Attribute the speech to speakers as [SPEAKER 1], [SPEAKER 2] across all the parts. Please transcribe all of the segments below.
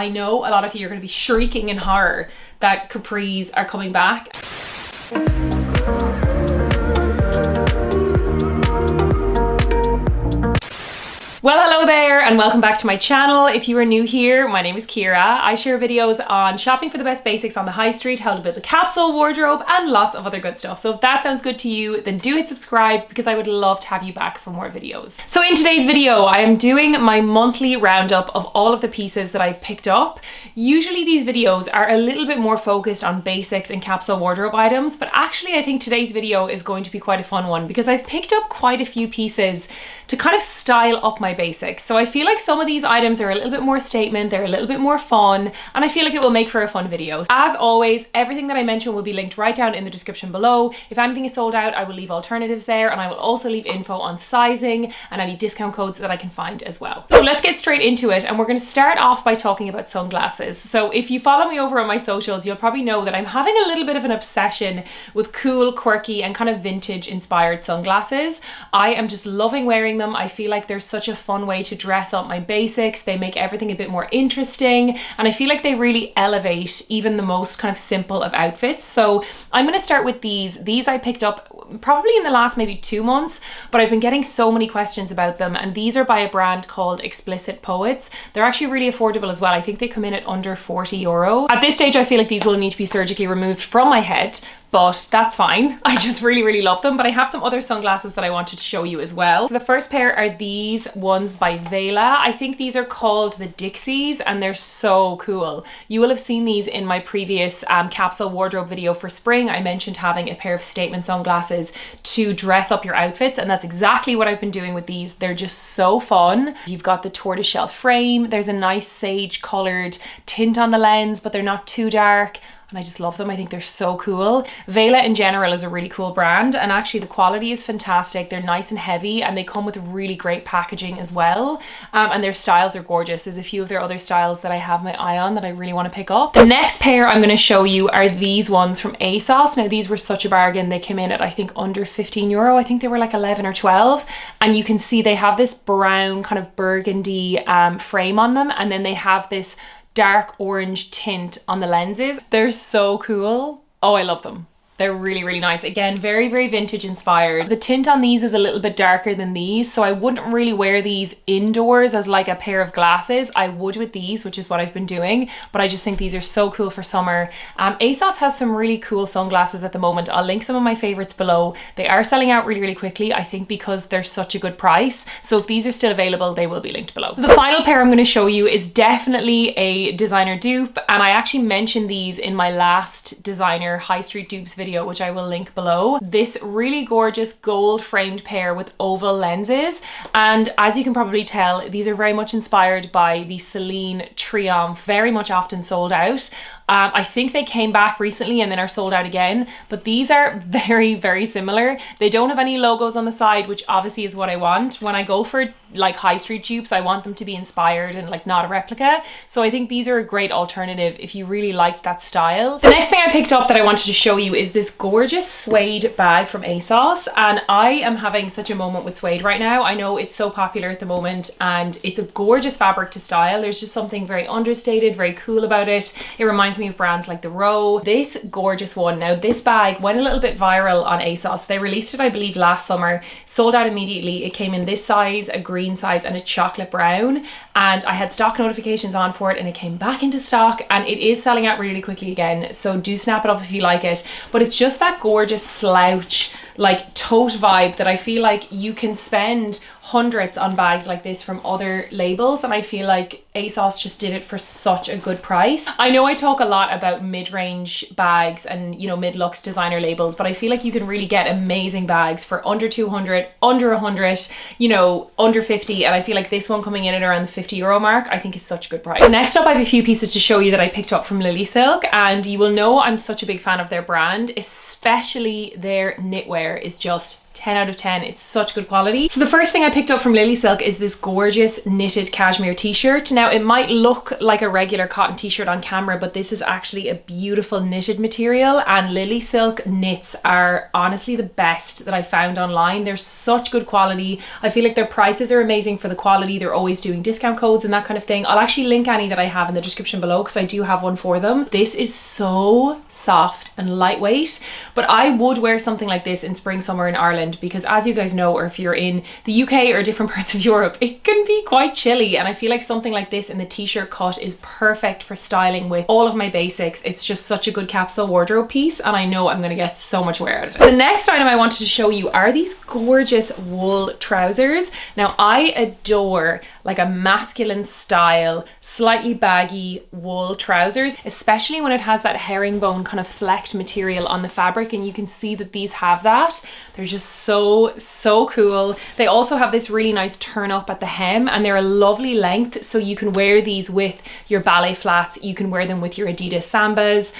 [SPEAKER 1] I know a lot of you are going to be shrieking in horror that capris are coming back. Well, hello there and welcome back to my channel. If you are new here, my name is Ciara. I share videos on shopping for the best basics on the high street, how to build a capsule wardrobe and lots of other good stuff. So if that sounds good to you, then do hit subscribe because I would love to have you back for more videos. So in today's video, I am doing my monthly roundup of all of the pieces that I've picked up. Usually these videos are a little bit more focused on basics and capsule wardrobe items, but actually I think today's video is going to be quite a fun one because I've picked up quite a few pieces to kind of style up my basics. So I feel like some of these items are a little bit more statement, they're a little bit more fun, and I feel like it will make for a fun video. As always, everything that I mention will be linked right down in the description below. If anything is sold out, I will leave alternatives there, and I will also leave info on sizing and any discount codes that I can find as well. So let's get straight into it, and we're going to start off by talking about sunglasses. So if you follow me over on my socials, you'll probably know that I'm having a little bit of an obsession with cool, quirky, and kind of vintage inspired sunglasses. I am just loving wearing them. I feel like they're such a fun way to dress up my basics. They make everything a bit more interesting, and I feel like they really elevate even the most kind of simple of outfits. So I'm going to start with these. These I picked up probably in the last maybe 2 months, but I've been getting so many questions about them, and these are by a brand called Explicit Poets. They're actually really affordable as well. I think they come in at under €40. At this stage I feel like these will need to be surgically removed from my head, but that's fine. I just really love them. But I have some other sunglasses that I wanted to show you as well. So the first pair are these ones by Vela. I think these are called the Dixies, and they're so cool. You will have seen these in my previous capsule wardrobe video for spring. I mentioned having a pair of statement sunglasses to dress up your outfits, and that's exactly what I've been doing with these. They're just so fun. You've got the tortoiseshell frame. There's a nice sage colored tint on the lens, but they're not too dark. And I just love them. I think they're so cool. Vela in general is a really cool brand, and actually the quality is fantastic. They're nice and heavy, and they come with really great packaging as well. And their styles are gorgeous. There's a few of their other styles that I have my eye on that I really want to pick up. The next pair I'm going to show you are these ones from Asos. Now these were such a bargain. They came in at I think under €15. I think they were like 11 or 12. And you can see they have this brown kind of burgundy frame on them, and then they have this dark orange tint on the lenses. They're so cool. Oh, I love them. They're really nice. Again, very vintage inspired. The tint on these is a little bit darker than these, so I wouldn't really wear these indoors as like a pair of glasses. I would with these, which is what I've been doing, but I just think these are so cool for summer. Asos has some really cool sunglasses at the moment. I'll link some of my favorites below. They are selling out really quickly, I think because they're such a good price. So if these are still available, they will be linked below. So the final pair I'm going to show you is definitely a designer dupe, and I actually mentioned these in my last designer high street dupes video, which I will link below. This really gorgeous gold framed pair with oval lenses, and as you can probably tell, these are very much inspired by the Celine Triomphe, very much often sold out. I think they came back recently and then are sold out again, but these are very similar. They don't have any logos on the side, which obviously is what I want. When I go for like high street dupes, I want them to be inspired and like not a replica. So I think these are a great alternative if you really liked that style. The next thing I picked up that I wanted to show you is this gorgeous suede bag from Asos, and I am having such a moment with suede right now. I know it's so popular at the moment, and it's a gorgeous fabric to style. There's just something very understated, very cool about it. It reminds me of brands like the Row. This gorgeous one. Now this bag went a little bit viral on Asos. They released it I believe last summer, sold out immediately. It came in this size, a green size, and a chocolate brown, and I had stock notifications on for it, and it came back into stock, and it is selling out really quickly again, so do snap it up if you like it. But it's just that gorgeous slouch like tote vibe that I feel like you can spend hundreds on bags like this from other labels, and I feel like Asos just did it for such a good price. I know I talk a lot about mid-range bags and, you know, mid-luxe designer labels, but I feel like you can really get amazing bags for under 200, under 100, you know, under 50, and I feel like this one coming in at around the €50 mark I think is such a good price. So next up I have a few pieces to show you that I picked up from Lilysilk, and you will know I'm such a big fan of their brand, especially their knitwear is just 10 out of 10. It's such good quality. So the first thing I picked up from Lilysilk is this gorgeous knitted cashmere t-shirt. Now it might look like a regular cotton t-shirt on camera, but this is actually a beautiful knitted material, and Lilysilk knits are honestly the best that I found online. They're such good quality. I feel like their prices are amazing for the quality. They're always doing discount codes and that kind of thing. I'll actually link any that I have in the description below because I do have one for them. This is so soft and lightweight, but I would wear something like this in spring, summer in Ireland, because as you guys know, or if you're in the UK or different parts of Europe, it can be quite chilly, and I feel like something like this in the t-shirt cut is perfect for styling with all of my basics. It's just such a good capsule wardrobe piece, and I know I'm going to get so much wear out of it. The next item I wanted to show you are these gorgeous wool trousers. Now I adore like a masculine style, slightly baggy wool trousers, especially when it has that herringbone kind of flecked material on the fabric, and you can see that these have that. They're just so cool. They also have this really nice turn up at the hem, and they're a lovely length, so you can wear these with your ballet flats, you can wear them with your Adidas Sambas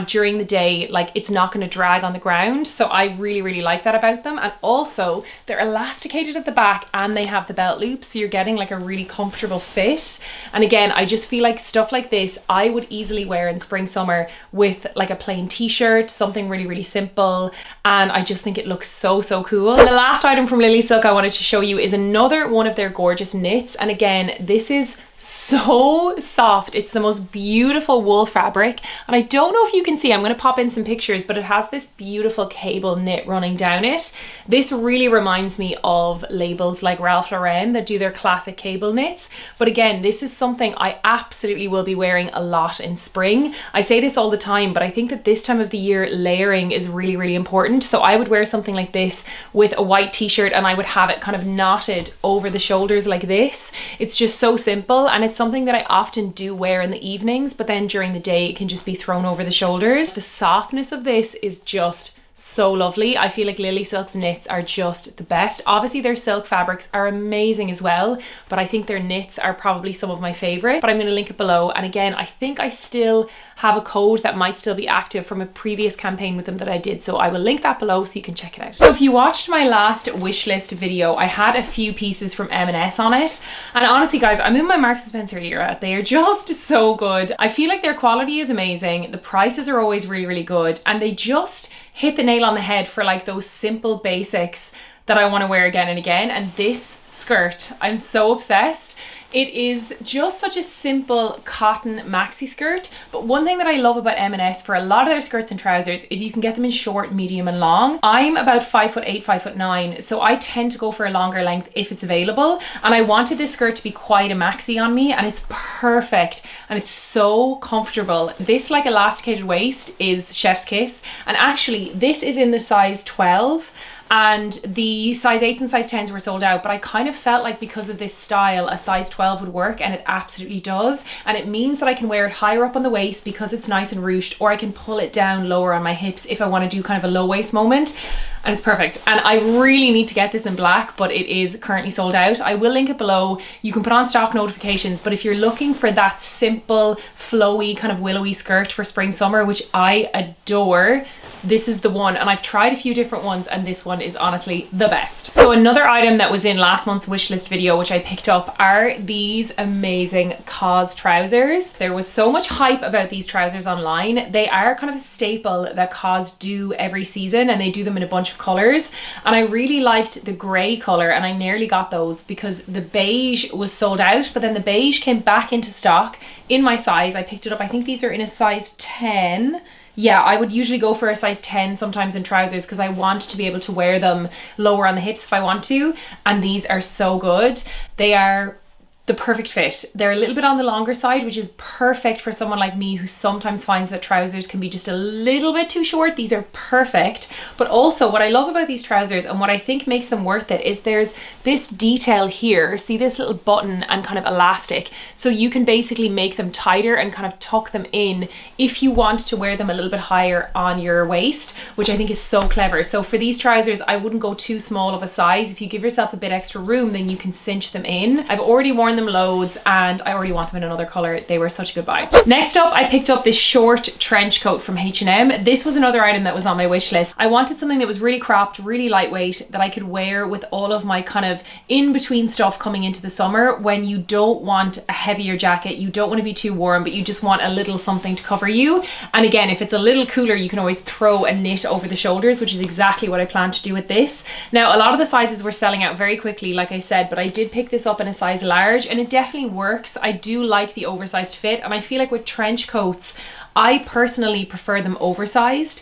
[SPEAKER 1] during the day. Like, it's not going to drag on the ground, so I really like that about them. And also they're elasticated at the back and they have the belt loop, so you're getting like a really comfortable fit. And again, I just feel like stuff like this I would easily wear in spring, summer with like a plain t-shirt, something really simple, and I just think it looks so cool. And the last item from Lilysilk I wanted to show you is another one of their gorgeous knits, and again, this is so soft. It's the most beautiful wool fabric, and I don't know if you can see, I'm going to pop in some pictures, but it has this beautiful cable knit running down it. This really reminds me of labels like Ralph Lauren that do their classic cable knits, but again, this is something I absolutely will be wearing a lot in spring. I say this all the time, but I think that this time of the year layering is really important, so I would wear something like this with a white t-shirt, and I would have it kind of knotted over the shoulders like this. It's just so simple, and it's something that I often do wear in the evenings, but then during the day it can just be thrown over the shoulders. The softness of this is just so lovely. I feel like Lilysilk's knits are just the best. Obviously their silk fabrics are amazing as well, but I think their knits are probably some of my favorite. But I'm going to link it below, and again, I think I still have a code that might still be active from a previous campaign with them that I did, so I will link that below so you can check it out. So if you watched my last wish list video, I had a few pieces from M&S on it, and honestly guys, I'm in my Marks & Spencer era. They are just so good. I feel like their quality is amazing, the prices are always really good, and they just hit the nail on the head for like those simple basics that I want to wear again and again. And this skirt, I'm so obsessed. It is just such a simple cotton maxi skirt, but one thing that I love about M&S for a lot of their skirts and trousers is you can get them in short, medium and long. I'm about 5'8", 5'9", so I tend to go for a longer length if it's available, and I wanted this skirt to be quite a maxi on me, and it's perfect and it's so comfortable. This like elasticated waist is chef's kiss, and actually this is in the size 12. And the size 8s and size 10s were sold out, but I kind of felt like because of this style a size 12 would work, and it absolutely does. And it means that I can wear it higher up on the waist because it's nice and ruched, or I can pull it down lower on my hips if I want to do kind of a low waist moment, and it's perfect. And I really need to get this in black, but it is currently sold out. I will link it below. You can put on stock notifications, but if you're looking for that simple flowy kind of willowy skirt for spring summer, which I adore, this is the one. And I've tried a few different ones, and this one is honestly the best. So another item that was in last month's wishlist video, which I picked up, are these amazing COS trousers. There was so much hype about these trousers online. They are kind of a staple that COS do every season, and they do them in a bunch of colors, and I really liked the grey color, and I nearly got those because the beige was sold out, but then the beige came back into stock in my size. I picked it up, I think these are in a size 10. Yeah, I would usually go for a size 10 sometimes in trousers because I want to be able to wear them lower on the hips if I want to, and these are so good. They are the perfect fit. They're a little bit on the longer side, which is perfect for someone like me who sometimes finds that trousers can be just a little bit too short. These are perfect. But also what I love about these trousers, and what I think makes them worth it, is there's this detail here. See this little button and kind of elastic, so you can basically make them tighter and kind of tuck them in if you want to wear them a little bit higher on your waist, which I think is so clever. So for these trousers, I wouldn't go too small of a size. If you give yourself a bit extra room, then you can cinch them in. I've already worn found them loads and I already want them in another color. They were such a good buy. Next up, I picked up this short trench coat from H&M. This was another item that was on my wish list. I wanted something that was really cropped, really lightweight, that I could wear with all of my kind of in-between stuff coming into the summer when you don't want a heavier jacket, you don't want to be too warm, but you just want a little something to cover you. And again, if it's a little cooler, you can always throw a knit over the shoulders, which is exactly what I plan to do with this. Now, a lot of the sizes were selling out very quickly, like I said, but I did pick this up in a size large and it definitely works. I do like the oversized fit, and I feel like with trench coats, I personally prefer them oversized.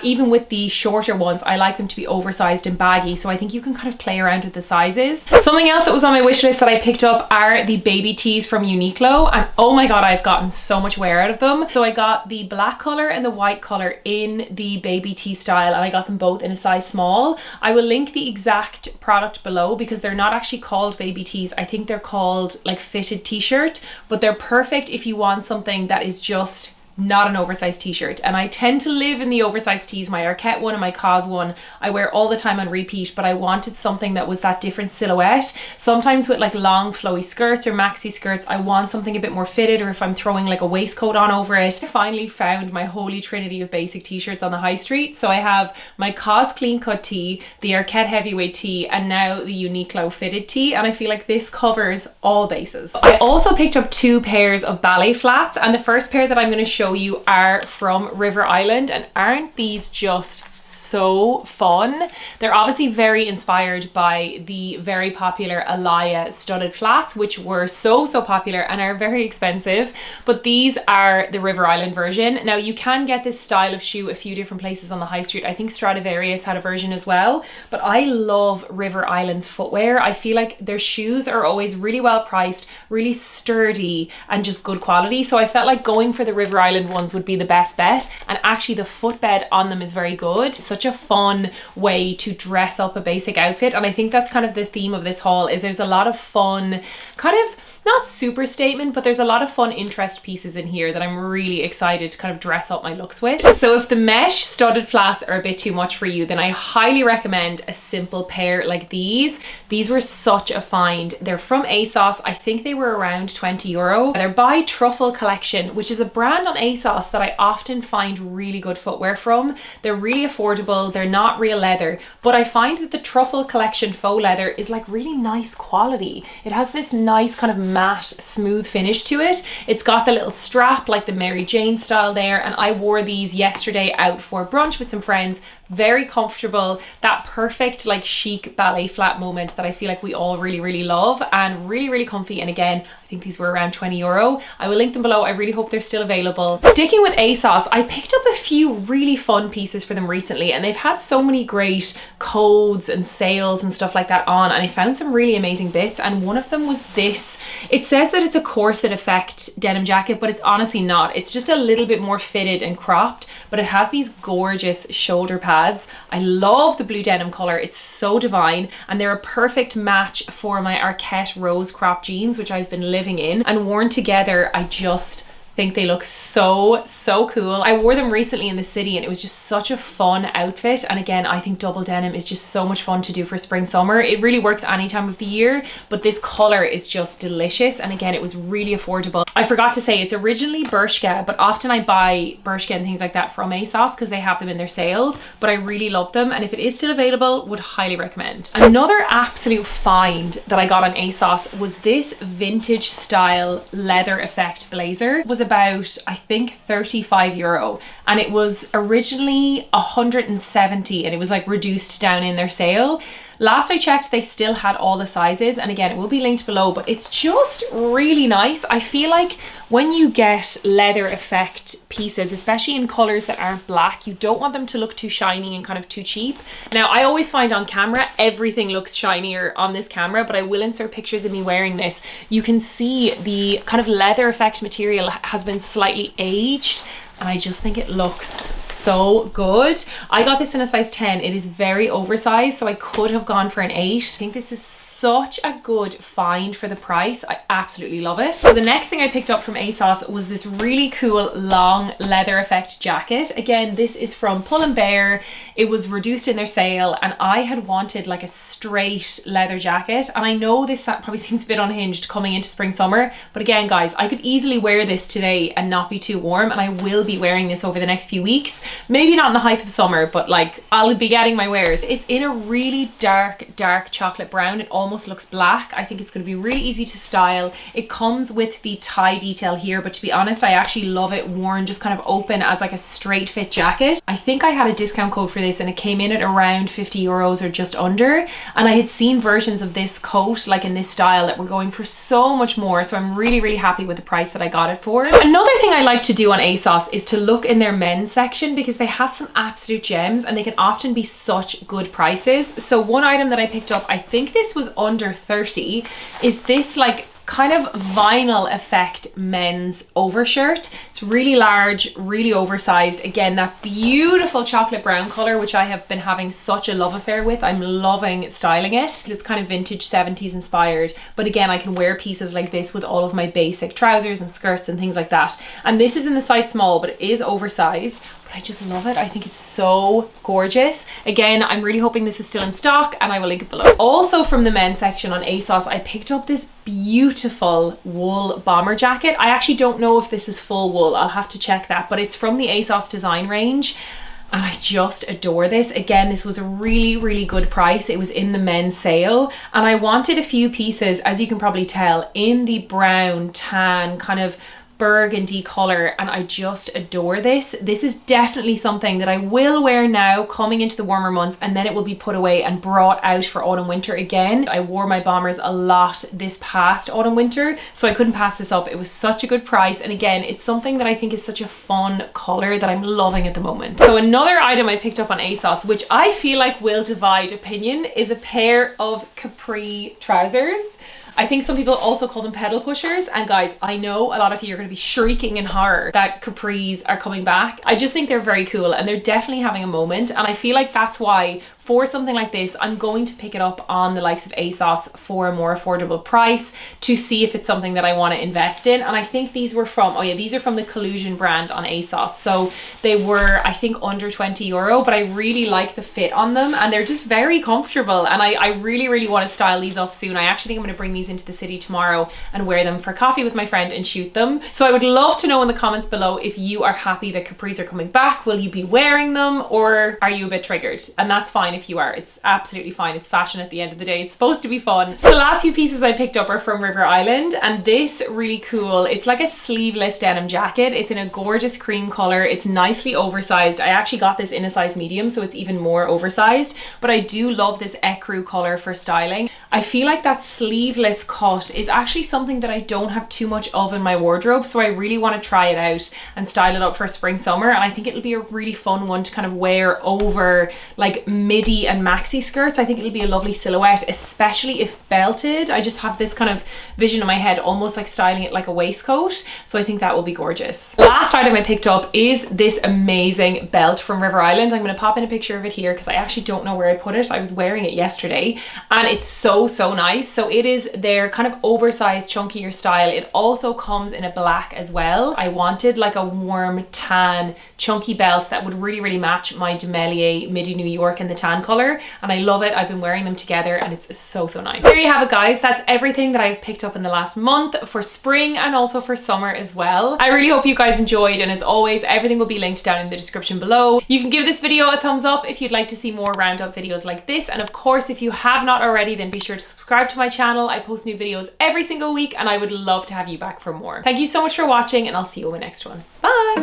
[SPEAKER 1] Even with the shorter ones, I like them to be oversized and baggy, so I think you can kind of play around with the sizes. Something else that was on my wish list that I picked up are the baby tees from Uniqlo, and oh my god, I've gotten so much wear out of them. So I got the black color and the white color in the baby tee style, and I got them both in a size small. I will link the exact product below because they're not actually called baby tees. I think they're called like fitted t-shirt, but they're perfect if you want something that is just not an oversized t-shirt. And I tend to live in the oversized tees. My Arquette one and my Cos one I wear all the time on repeat, but I wanted something that was that different silhouette. Sometimes with like long flowy skirts or maxi skirts, I want something a bit more fitted, or if I'm throwing like a waistcoat on over it. I finally found my holy trinity of basic t-shirts on the high street. So I have my Cos clean cut tee, the Arquette heavyweight tee, and now the Uniqlo fitted tee, and I feel like this covers all bases. I also picked up 2 pairs of ballet flats, and the first pair that I'm going to show you are from River Island, and aren't these just so fun? They're obviously very inspired by the very popular Alaya studded flats, which were so popular and are very expensive, but these are the River Island version. Now you can get this style of shoe a few different places on the high street. I think Stradivarius had a version as well, but I love River Island's footwear. I feel like their shoes are always really well priced, really sturdy, and just good quality. So I felt like going for the River Island ones would be the best bet, and actually the footbed on them is very good. Such a fun way to dress up a basic outfit, and I think that's kind of the theme of this haul, is there's a lot of fun, kind of not super statement, but there's a lot of fun interest pieces in here that I'm really excited to kind of dress up my looks with. So if the mesh studded flats are a bit too much for you, then I highly recommend a simple pair like these. These were such a find. They're from Asos. I think they were around €20. They're by Truffle Collection, which is a brand on Asos that I often find really good footwear from. They're really affordable. They're not real leather, but I find that the Truffle Collection faux leather is like really nice quality. It has this nice kind of matte smooth finish to it. It's got the little strap like the Mary Jane style there, and I wore these yesterday out for brunch with some friends. Very comfortable, that perfect like chic ballet flat moment that I feel like we all really love, and really comfy. And again, I think these were around €20. I will link them below. I really hope they're still available. Sticking with Asos, I picked up a few really fun pieces for them recently, and they've had so many great codes and sales and stuff like that on, and I found some really amazing bits, and one of them was this. It says that it's a corset effect denim jacket, but it's honestly not. It's just a little bit more fitted and cropped, but it has these gorgeous shoulder pads. I love the blue denim color. It's so divine, and they're a perfect match for my Arquette rose crop jeans, which I've been living in, and worn together I just think they look so cool. I wore them recently in the city and it was just such a fun outfit, and again, I think double denim is just so much fun to do for spring summer. It really works any time of the year, but this color is just delicious, and again, it was really affordable. I forgot to say it's originally Bershka, but often I buy Bershka and things like that from Asos because they have them in their sales, but I really love them, and if it is still available, would highly recommend. Another absolute find that I got on Asos was this vintage style leather effect blazer. It was about, I think, €35, and it was originally 170, and it was like reduced down in their sale. Last I checked, they still had all the sizes, and again, it will be linked below, but it's just really nice. I feel like when you get leather effect pieces, especially in colors that aren't black, you don't want them to look too shiny and kind of too cheap. Now, I always find on camera, everything looks shinier on this camera, but I will insert pictures of me wearing this. You can see the kind of leather effect material has been slightly aged, and I just think it looks so good. I got this in a size 10. It is very oversized, so I could have gone for an 8. I think this is such a good find for the price. I absolutely love it. So the next thing I picked up from Asos was this really cool long leather effect jacket. Again, this is from Pull & Bear. It was reduced in their sale, and I had wanted like a straight leather jacket, and I know this probably seems a bit unhinged coming into spring summer, but again guys, I could easily wear this today and not be too warm, and I will be wearing this over the next few weeks. Maybe not in the height of summer, but like I'll be getting my wears. It's in a really dark chocolate brown. It almost looks black. I think it's going to be really easy to style. It comes with the tie detail here, but to be honest, I actually love it worn just kind of open as like a straight fit jacket. I think I had a discount code for this and it came in at around 50 euros or just under, and I had seen versions of this coat like in this style that were going for so much more, so I'm really happy with the price that I got it for. Another thing I like to do on Asos is to look in their men's section, because they have some absolute gems and they can often be such good prices. So one item that I picked up, I think this was under 30, is this like kind of vinyl effect men's overshirt. It's really large, really oversized. Again, that beautiful chocolate brown color, which I have been having such a love affair with. I'm loving styling it. It's kind of vintage 70s inspired, but again, I can wear pieces like this with all of my basic trousers and skirts and things like that. And this is in the size small, but it is oversized. I just love it. I think it's so gorgeous. Again, I'm really hoping this is still in stock, and I will link it below. Also from the men's section on Asos, I picked up this beautiful wool bomber jacket. I actually don't know if this is full wool. I'll have to check that, but it's from the Asos design range. And I just adore this. Again, this was a really good price. It was in the men's sale, and I wanted a few pieces, as you can probably tell, in the brown, tan, kind of burgundy color, and I just adore this. This is definitely something that I will wear now coming into the warmer months, and then it will be put away and brought out for autumn winter again. I wore my bombers a lot this past autumn winter, so I couldn't pass this up. It was such a good price, and again, it's something that I think is such a fun color that I'm loving at the moment. So another item I picked up on Asos, which I feel like will divide opinion, is a pair of Capri trousers. I think some people also call them pedal pushers, and guys, I know a lot of you are going to be shrieking in horror that capris are coming back. I just think they're very cool, and they're definitely having a moment, and I feel like that's why for something like this, I'm going to pick it up on the likes of Asos for a more affordable price to see if it's something that I want to invest in. And I think these were from, oh yeah, these are from the Collusion brand on Asos. So they were, I think, under 20 euro, but I really like the fit on them, and they're just very comfortable. And I really want to style these up soon. I actually think I'm going to bring these into the city tomorrow and wear them for coffee with my friend and shoot them. So I would love to know in the comments below if you are happy that capris are coming back. Will you be wearing them, or are you a bit triggered? And that's fine if you are. It's absolutely fine. It's fashion at the end of the day. It's supposed to be fun. So the last few pieces I picked up are from River Island, and this really cool, it's like a sleeveless denim jacket. It's in a gorgeous cream color. It's nicely oversized. I actually got this in a size medium, so it's even more oversized, but I do love this ecru color for styling. I feel like that sleeveless cut is actually something that I don't have too much of in my wardrobe, so I really want to try it out and style it up for spring summer, and I think it'll be a really fun one to kind of wear over like midi and maxi skirts. I think it'll be a lovely silhouette, especially if belted. I just have this kind of vision in my head, almost like styling it like a waistcoat, so I think that will be gorgeous. Last item I picked up is this amazing belt from River Island. I'm going to pop in a picture of it here because I actually don't know where I put it. I was wearing it yesterday, and it's so nice. So it is their kind of oversized chunkier style. It also comes in a black as well. I wanted like a warm tan chunky belt that would really match my Demelier Midi New York in the tan color, and I love it. I've been wearing them together and it's so nice. There you have it, guys. That's everything that I've picked up in the last month for spring and also for summer as well. I really hope you guys enjoyed, and as always, everything will be linked down in the description below. You can give this video a thumbs up if you'd like to see more roundup videos like this, and of course, if you have not already, then be sure to subscribe to my channel. I post new videos every single week, and I would love to have you back for more. Thank you so much for watching, and I'll see you in my next one. Bye!